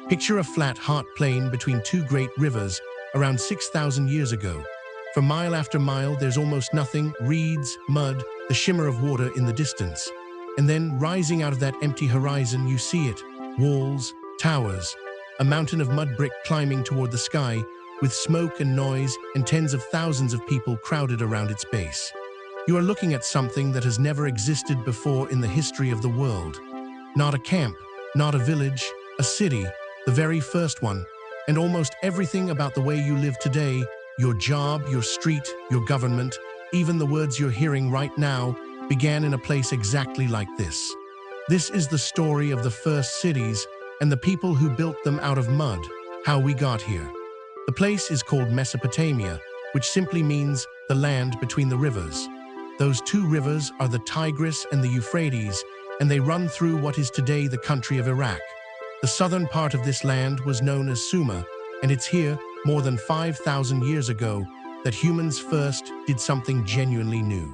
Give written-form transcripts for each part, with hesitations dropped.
Picture a flat, hot plain between two great rivers around 6,000 years ago. For mile after mile, there's almost nothing, reeds, mud, the shimmer of water in the distance. And then, rising out of that empty horizon, you see it, walls, towers, a mountain of mud brick climbing toward the sky, with smoke and noise and tens of thousands of people crowded around its base. You are looking at something that has never existed before in the history of the world. Not a camp, not a village, a city, the very first one, and almost everything about the way you live today, your job, your street, your government, even the words you're hearing right now, began in a place exactly like this. This is the story of the first cities and the people who built them out of mud, how we got here. The place is called Mesopotamia, which simply means the land between the rivers. Those two rivers are the Tigris and the Euphrates, and they run through what is today the country of Iraq. The southern part of this land was known as Sumer, and it's here, more than 5,000 years ago, that humans first did something genuinely new.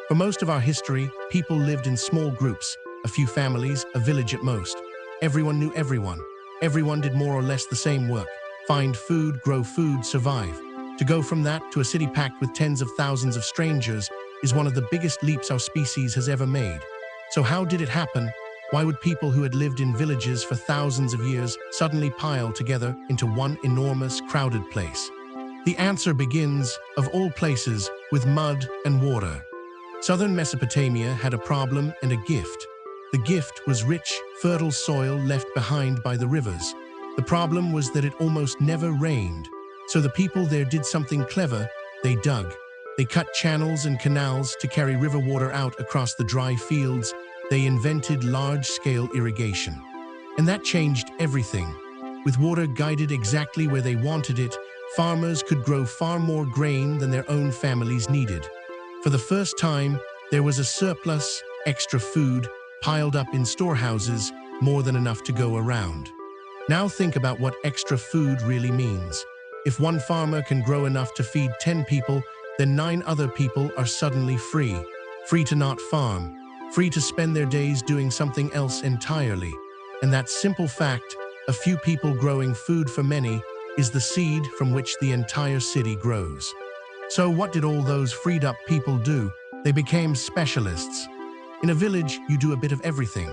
For most of our history, people lived in small groups, a few families, a village at most. Everyone knew everyone. Everyone did more or less the same work. Find food, grow food, survive. To go from that to a city packed with tens of thousands of strangers is one of the biggest leaps our species has ever made. So how did it happen? Why would people who had lived in villages for thousands of years suddenly pile together into one enormous, crowded place? The answer begins, of all places, with mud and water. Southern Mesopotamia had a problem and a gift. The gift was rich, fertile soil left behind by the rivers. The problem was that it almost never rained. So the people there did something clever. They dug. They cut channels and canals to carry river water out across the dry fields. They invented large-scale irrigation. And that changed everything. With water guided exactly where they wanted it, farmers could grow far more grain than their own families needed. For the first time, there was a surplus, extra food, piled up in storehouses, more than enough to go around. Now think about what extra food really means. If one farmer can grow enough to feed 10 people, then 9 other people are suddenly free. Free to not farm. Free to spend their days doing something else entirely. And that simple fact, a few people growing food for many, is the seed from which the entire city grows. So what did all those freed up people do? They became specialists. In a village, you do a bit of everything.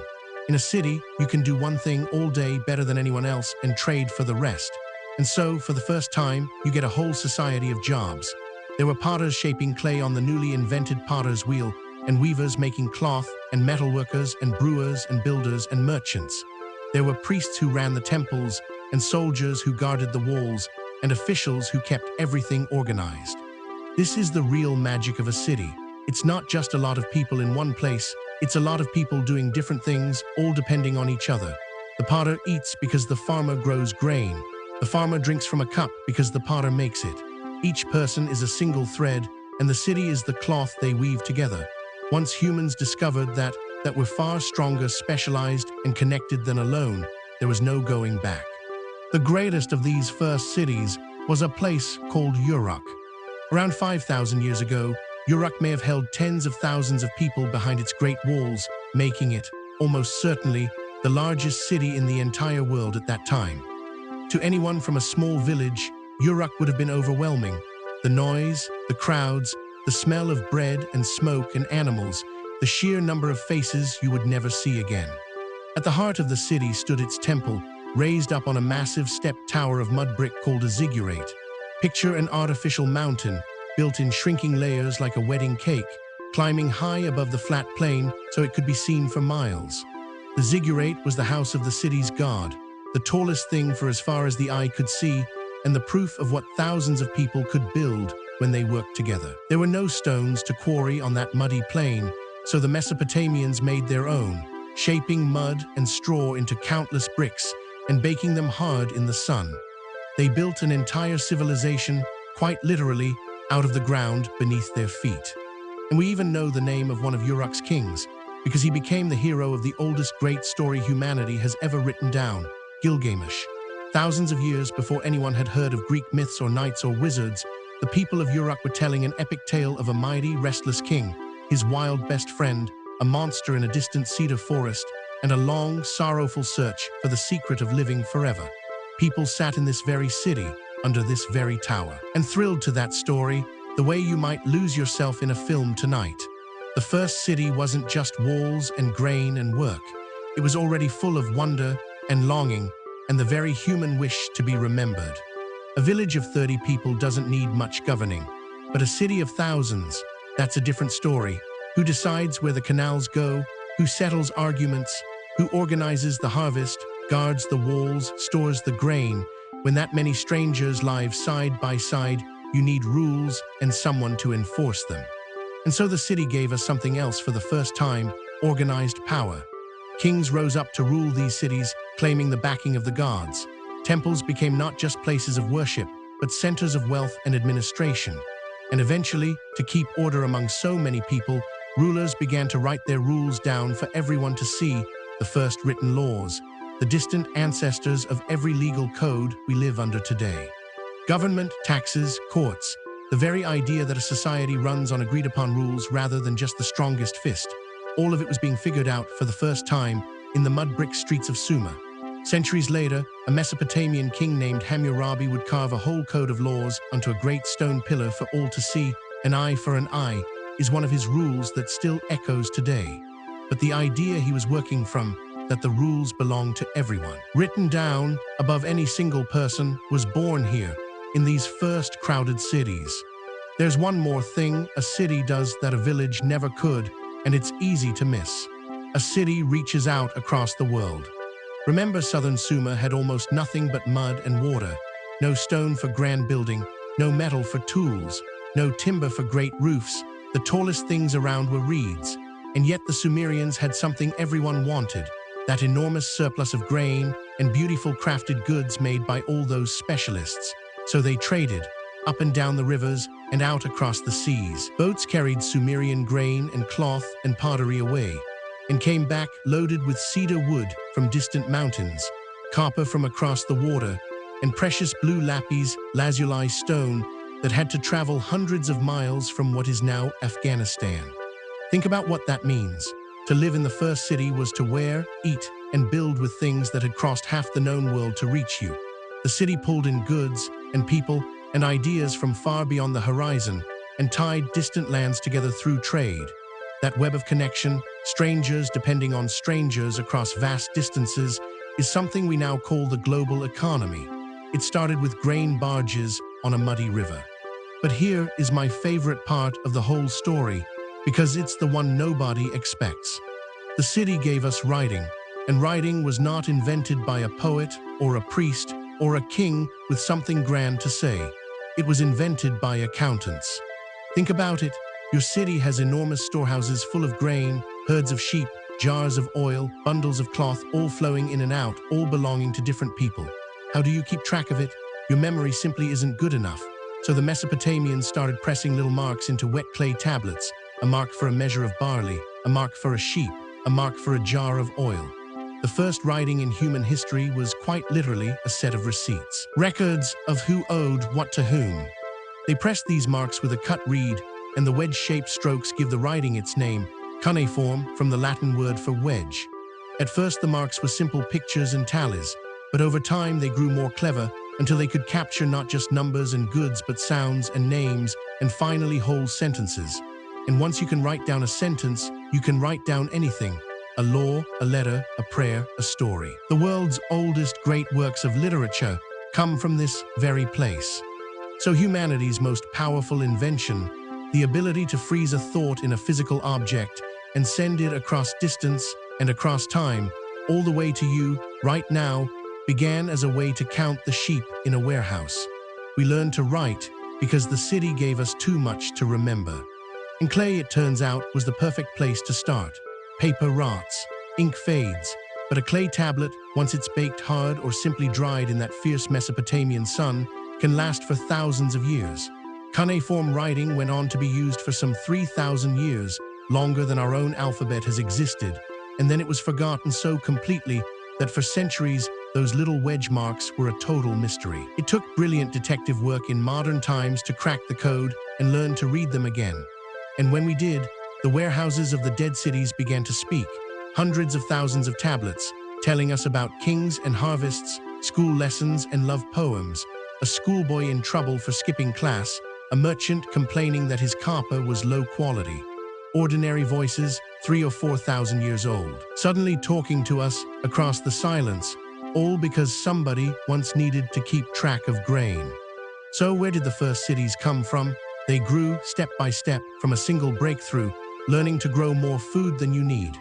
In a city, you can do one thing all day better than anyone else and trade for the rest. And so, for the first time, you get a whole society of jobs. There were potters shaping clay on the newly invented potter's wheel, and weavers making cloth, and metalworkers, and brewers, and builders, and merchants. There were priests who ran the temples, and soldiers who guarded the walls, and officials who kept everything organized. This is the real magic of a city. It's not just a lot of people in one place, it's a lot of people doing different things, all depending on each other. The potter eats because the farmer grows grain. The farmer drinks from a cup because the potter makes it. Each person is a single thread, and the city is the cloth they weave together. Once humans discovered that we're far stronger, specialized, and connected than alone, there was no going back. The greatest of these first cities was a place called Uruk. Around 5,000 years ago, Uruk may have held tens of thousands of people behind its great walls, making it, almost certainly, the largest city in the entire world at that time. To anyone from a small village, Uruk would have been overwhelming. The noise, the crowds, the smell of bread and smoke and animals, the sheer number of faces you would never see again. At the heart of the city stood its temple, raised up on a massive stepped tower of mud brick called a ziggurat. Picture an artificial mountain, built in shrinking layers like a wedding cake, climbing high above the flat plain so it could be seen for miles. The ziggurat was the house of the city's god, the tallest thing for as far as the eye could see, and the proof of what thousands of people could build when they worked together. There were no stones to quarry on that muddy plain, so the Mesopotamians made their own, shaping mud and straw into countless bricks and baking them hard in the sun. They built an entire civilization, quite literally, out of the ground beneath their feet. And we even know the name of one of Uruk's kings, because he became the hero of the oldest great story humanity has ever written down, Gilgamesh. Thousands of years before anyone had heard of Greek myths or knights or wizards, the people of Uruk were telling an epic tale of a mighty, restless king, his wild best friend, a monster in a distant cedar forest, and a long, sorrowful search for the secret of living forever. people sat in this very city, under this very tower, and thrilled to that story, the way you might lose yourself in a film tonight. The first city wasn't just walls and grain and work. It was already full of wonder and longing and the very human wish to be remembered. A village of 30 people doesn't need much governing, but a city of thousands, that's a different story. Who decides where the canals go? Who settles arguments? Who organizes the harvest, guards the walls, stores the grain? When that many strangers live side by side, you need rules and someone to enforce them. And so the city gave us something else for the first time: organized power. Kings rose up to rule these cities, claiming the backing of the gods. Temples became not just places of worship, but centers of wealth and administration. And eventually, to keep order among so many people, rulers began to write their rules down for everyone to see, the first written laws, the distant ancestors of every legal code we live under today. Government, taxes, courts, the very idea that a society runs on agreed-upon rules rather than just the strongest fist. All of it was being figured out for the first time in the mud-brick streets of Sumer. Centuries later, a Mesopotamian king named Hammurabi would carve a whole code of laws onto a great stone pillar for all to see. An eye for an eye is one of his rules that still echoes today. But the idea he was working from, that the rules belong to everyone, written down above any single person, was born here, in these first crowded cities. There's one more thing a city does that a village never could, and it's easy to miss. A city reaches out across the world. Remember, southern Sumer had almost nothing but mud and water, no stone for grand building, no metal for tools, no timber for great roofs. The tallest things around were reeds, and yet the Sumerians had something everyone wanted, that enormous surplus of grain and beautiful crafted goods made by all those specialists. So they traded, up and down the rivers and out across the seas. Boats carried Sumerian grain and cloth and pottery away, and came back loaded with cedar wood from distant mountains, copper from across the water, and precious blue lapis lazuli stone that had to travel hundreds of miles from what is now Afghanistan. Think about what that means. To live in the first city was to wear, eat, and build with things that had crossed half the known world to reach you. The city pulled in goods and people and ideas from far beyond the horizon and tied distant lands together through trade. That web of connection, strangers depending on strangers across vast distances, is something we now call the global economy. It started with grain barges on a muddy river. But here is my favorite part of the whole story, because it's the one nobody expects. The city gave us writing, and writing was not invented by a poet or a priest or a king with something grand to say. It was invented by accountants. Think about it. Your city has enormous storehouses full of grain, herds of sheep, jars of oil, bundles of cloth, all flowing in and out, all belonging to different people. How do you keep track of it? Your memory simply isn't good enough. So the Mesopotamians started pressing little marks into wet clay tablets, a mark for a measure of barley, a mark for a sheep, a mark for a jar of oil. The first writing in human history was quite literally a set of receipts, records of who owed what to whom. They pressed these marks with a cut reed, and the wedge-shaped strokes give the writing its name, cuneiform, from the Latin word for wedge. At first the marks were simple pictures and tallies, but over time they grew more clever until they could capture not just numbers and goods but sounds and names and finally whole sentences. And once you can write down a sentence, you can write down anything: a law, a letter, a prayer, a story. The world's oldest great works of literature come from this very place. So humanity's most powerful invention, the ability to freeze a thought in a physical object and send it across distance and across time, all the way to you, right now, began as a way to count the sheep in a warehouse. We learned to write because the city gave us too much to remember. And clay, it turns out, was the perfect place to start. Paper rots, ink fades, but a clay tablet, once it's baked hard or simply dried in that fierce Mesopotamian sun, can last for thousands of years. Cuneiform writing went on to be used for some 3,000 years, longer than our own alphabet has existed, and then it was forgotten so completely that for centuries, those little wedge marks were a total mystery. It took brilliant detective work in modern times to crack the code and learn to read them again. And when we did, the warehouses of the dead cities began to speak, hundreds of thousands of tablets, telling us about kings and harvests, school lessons and love poems, a schoolboy in trouble for skipping class, a merchant complaining that his copper was low quality. Ordinary voices, 3,000 or 4,000 years old, suddenly talking to us across the silence, all because somebody once needed to keep track of grain. So where did the first cities come from? They grew step by step from a single breakthrough, learning to grow more food than you need.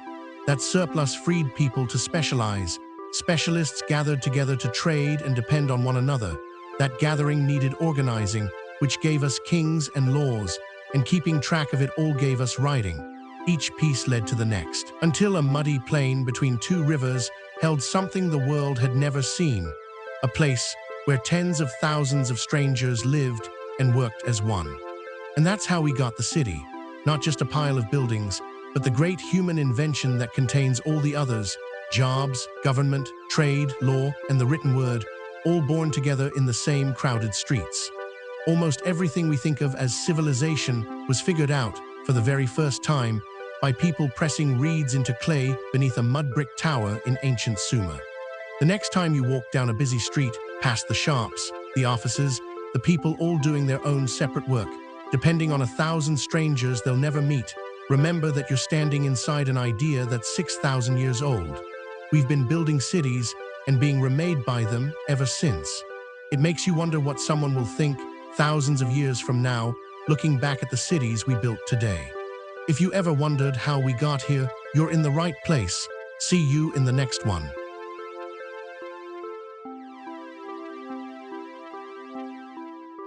That surplus freed people to specialize. Specialists gathered together to trade and depend on one another. That gathering needed organizing, which gave us kings and laws, and keeping track of it all gave us writing. Each piece led to the next, until a muddy plain between two rivers held something the world had never seen, a place where tens of thousands of strangers lived and worked as one. And that's how we got the city, not just a pile of buildings, but the great human invention that contains all the others: jobs, government, trade, law, and the written word, all born together in the same crowded streets. Almost everything we think of as civilization was figured out, for the very first time, by people pressing reeds into clay beneath a mud brick tower in ancient Sumer. The next time you walk down a busy street, past the shops, the offices, the people all doing their own separate work, depending on 1,000 strangers they'll never meet, remember that you're standing inside an idea that's 6,000 years old. We've been building cities and being remade by them ever since. It makes you wonder what someone will think thousands of years from now, looking back at the cities we built today. If you ever wondered how we got here, you're in the right place. See you in the next one.